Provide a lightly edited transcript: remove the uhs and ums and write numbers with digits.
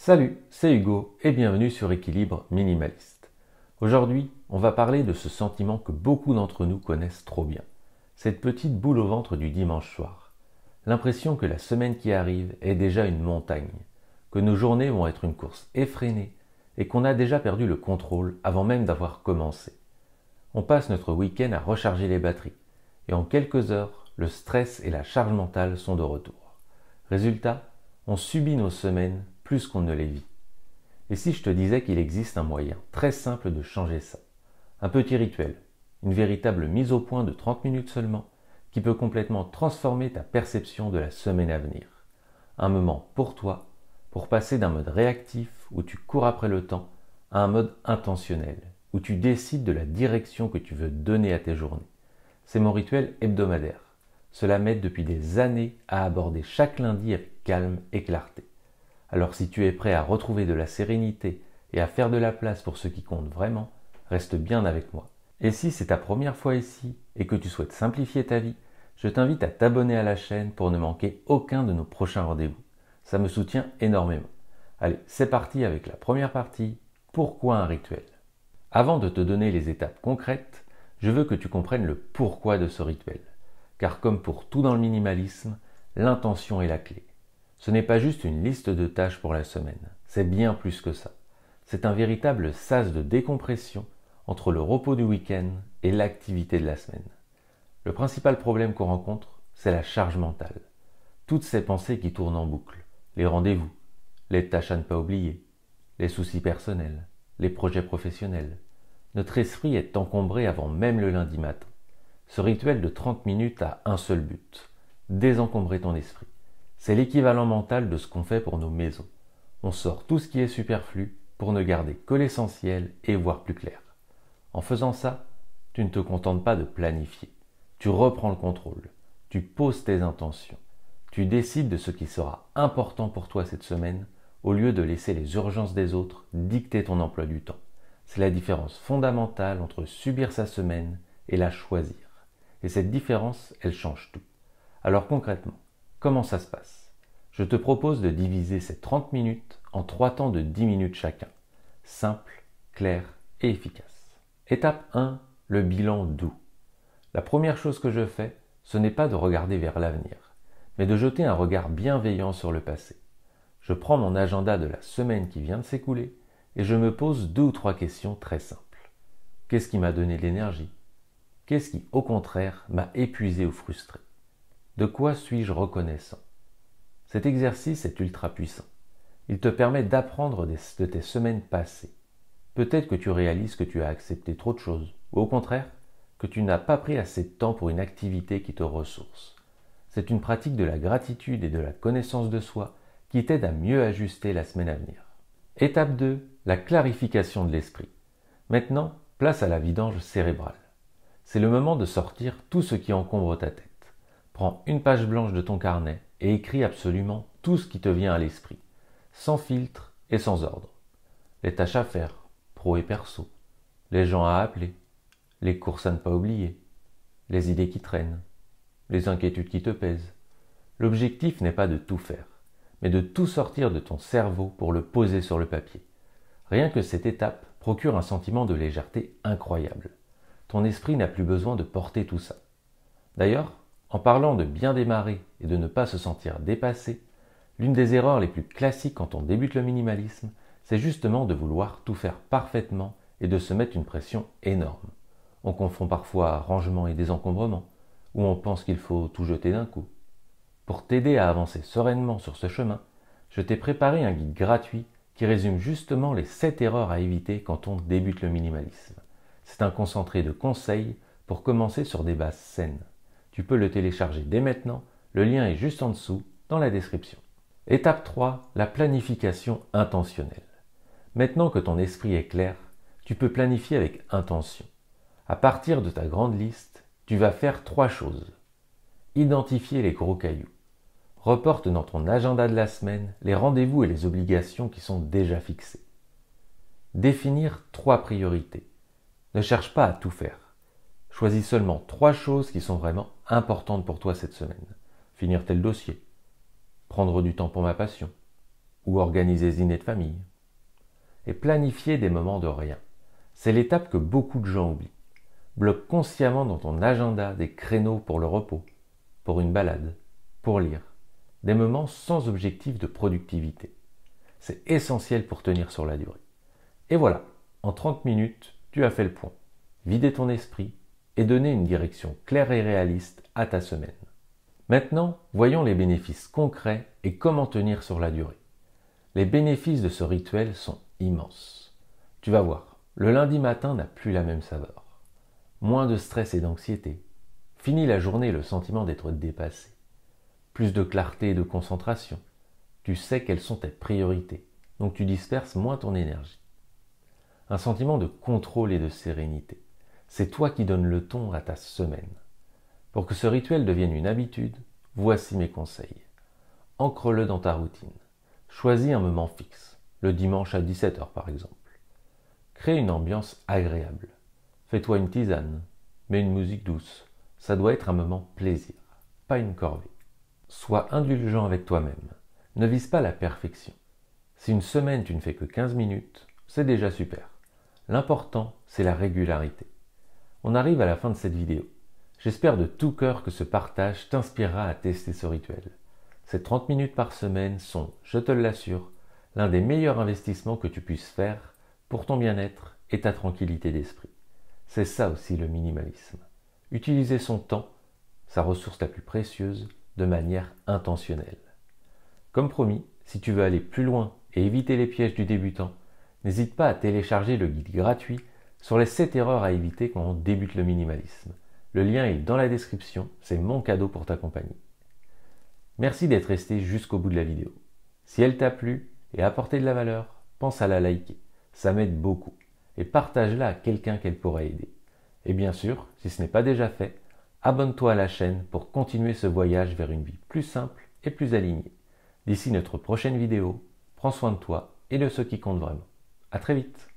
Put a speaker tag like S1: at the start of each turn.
S1: Salut, c'est Hugo et bienvenue sur Équilibre Minimaliste. Aujourd'hui, on va parler de ce sentiment que beaucoup d'entre nous connaissent trop bien. Cette petite boule au ventre du dimanche soir. L'impression que la semaine qui arrive est déjà une montagne, que nos journées vont être une course effrénée et qu'on a déjà perdu le contrôle avant même d'avoir commencé. On passe notre week-end à recharger les batteries et en quelques heures, le stress et la charge mentale sont de retour. Résultat, on subit nos semaines plus qu'on ne les vit. Et si je te disais qu'il existe un moyen très simple de changer ça? Un petit rituel, une véritable mise au point de 30 minutes seulement, qui peut complètement transformer ta perception de la semaine à venir. Un moment pour toi, pour passer d'un mode réactif où tu cours après le temps, à un mode intentionnel, où tu décides de la direction que tu veux donner à tes journées. C'est mon rituel hebdomadaire. Cela m'aide depuis des années à aborder chaque lundi avec calme et clarté. Alors si tu es prêt à retrouver de la sérénité et à faire de la place pour ce qui compte vraiment, reste bien avec moi. Et si c'est ta première fois ici et que tu souhaites simplifier ta vie, je t'invite à t'abonner à la chaîne pour ne manquer aucun de nos prochains rendez-vous. Ça me soutient énormément. Allez, c'est parti avec la première partie, pourquoi un rituel? Avant de te donner les étapes concrètes, je veux que tu comprennes le pourquoi de ce rituel. Car comme pour tout dans le minimalisme, l'intention est la clé. Ce n'est pas juste une liste de tâches pour la semaine, c'est bien plus que ça. C'est un véritable sas de décompression entre le repos du week-end et l'activité de la semaine. Le principal problème qu'on rencontre, c'est la charge mentale. Toutes ces pensées qui tournent en boucle, les rendez-vous, les tâches à ne pas oublier, les soucis personnels, les projets professionnels. Notre esprit est encombré avant même le lundi matin. Ce rituel de 30 minutes a un seul but, désencombrer ton esprit. C'est l'équivalent mental de ce qu'on fait pour nos maisons. On sort tout ce qui est superflu pour ne garder que l'essentiel et voir plus clair. En faisant ça, tu ne te contentes pas de planifier. Tu reprends le contrôle. Tu poses tes intentions. Tu décides de ce qui sera important pour toi cette semaine au lieu de laisser les urgences des autres dicter ton emploi du temps. C'est la différence fondamentale entre subir sa semaine et la choisir. Et cette différence, elle change tout. Alors concrètement, comment ça se passe? Je te propose de diviser ces 30 minutes en 3 temps de 10 minutes chacun. Simple, clair et efficace. Étape 1, le bilan doux. La première chose que je fais, ce n'est pas de regarder vers l'avenir, mais de jeter un regard bienveillant sur le passé. Je prends mon agenda de la semaine qui vient de s'écouler et je me pose 2 ou 3 questions très simples. Qu'est-ce qui m'a donné de l'énergie? Qu'est-ce qui, au contraire, m'a épuisé ou frustré? De quoi suis-je reconnaissant? Cet exercice est ultra puissant. Il te permet d'apprendre de tes semaines passées. Peut-être que tu réalises que tu as accepté trop de choses, ou au contraire, que tu n'as pas pris assez de temps pour une activité qui te ressource. C'est une pratique de la gratitude et de la connaissance de soi qui t'aide à mieux ajuster la semaine à venir. Étape 2, la clarification de l'esprit. Maintenant, place à la vidange cérébrale. C'est le moment de sortir tout ce qui encombre ta tête. Prends une page blanche de ton carnet et écris absolument tout ce qui te vient à l'esprit, sans filtre et sans ordre. Les tâches à faire, pro et perso, les gens à appeler, les courses à ne pas oublier, les idées qui traînent, les inquiétudes qui te pèsent. L'objectif n'est pas de tout faire, mais de tout sortir de ton cerveau pour le poser sur le papier. Rien que cette étape procure un sentiment de légèreté incroyable. Ton esprit n'a plus besoin de porter tout ça. D'ailleurs, en parlant de bien démarrer et de ne pas se sentir dépassé, l'une des erreurs les plus classiques quand on débute le minimalisme, c'est justement de vouloir tout faire parfaitement et de se mettre une pression énorme. On confond parfois rangement et désencombrement, ou on pense qu'il faut tout jeter d'un coup. Pour t'aider à avancer sereinement sur ce chemin, je t'ai préparé un guide gratuit qui résume justement les 7 erreurs à éviter quand on débute le minimalisme. C'est un concentré de conseils pour commencer sur des bases saines. Tu peux le télécharger dès maintenant, le lien est juste en dessous, dans la description. Étape 3, la planification intentionnelle. Maintenant que ton esprit est clair, tu peux planifier avec intention. À partir de ta grande liste, tu vas faire 3 choses. Identifier les gros cailloux. Reporte dans ton agenda de la semaine les rendez-vous et les obligations qui sont déjà fixés. Définir 3 priorités. Ne cherche pas à tout faire. Choisis seulement 3 choses qui sont vraiment importantes pour toi cette semaine. Finir tel dossier. Prendre du temps pour ma passion. ou organiser dîner de famille. Et planifier des moments de rien. C'est l'étape que beaucoup de gens oublient. Bloque consciemment dans ton agenda des créneaux pour le repos, pour une balade, pour lire. Des moments sans objectif de productivité. C'est essentiel pour tenir sur la durée. Et voilà, en 30 minutes, tu as fait le point. Vider ton esprit et donner une direction claire et réaliste à ta semaine. Maintenant, voyons les bénéfices concrets et comment tenir sur la durée. Les bénéfices de ce rituel sont immenses. Tu vas voir, le lundi matin n'a plus la même saveur. Moins de stress et d'anxiété. Fini la journée le sentiment d'être dépassé. Plus de clarté et de concentration. Tu sais quelles sont tes priorités, donc tu disperses moins ton énergie. Un sentiment de contrôle et de sérénité. C'est toi qui donnes le ton à ta semaine. Pour que ce rituel devienne une habitude, voici mes conseils. Ancre-le dans ta routine. Choisis un moment fixe, le dimanche à 17h par exemple. Crée une ambiance agréable. Fais-toi une tisane, mets une musique douce. Ça doit être un moment plaisir, pas une corvée. Sois indulgent avec toi-même. Ne vise pas la perfection. Si une semaine tu ne fais que 15 minutes, c'est déjà super. L'important, c'est la régularité. On arrive à la fin de cette vidéo. J'espère de tout cœur que ce partage t'inspirera à tester ce rituel. Ces 30 minutes par semaine sont, je te l'assure, l'un des meilleurs investissements que tu puisses faire pour ton bien-être et ta tranquillité d'esprit. C'est ça aussi le minimalisme. Utiliser son temps, sa ressource la plus précieuse, de manière intentionnelle. Comme promis, si tu veux aller plus loin et éviter les pièges du débutant, n'hésite pas à télécharger le guide gratuit sur les 7 erreurs à éviter quand on débute le minimalisme. Le lien est dans la description, c'est mon cadeau pour t'accompagner. Merci d'être resté jusqu'au bout de la vidéo. Si elle t'a plu et apporté de la valeur, pense à la liker, ça m'aide beaucoup. Et partage-la à quelqu'un qu'elle pourrait aider. Et bien sûr, si ce n'est pas déjà fait, abonne-toi à la chaîne pour continuer ce voyage vers une vie plus simple et plus alignée. D'ici notre prochaine vidéo, prends soin de toi et de ceux qui comptent vraiment. À très vite.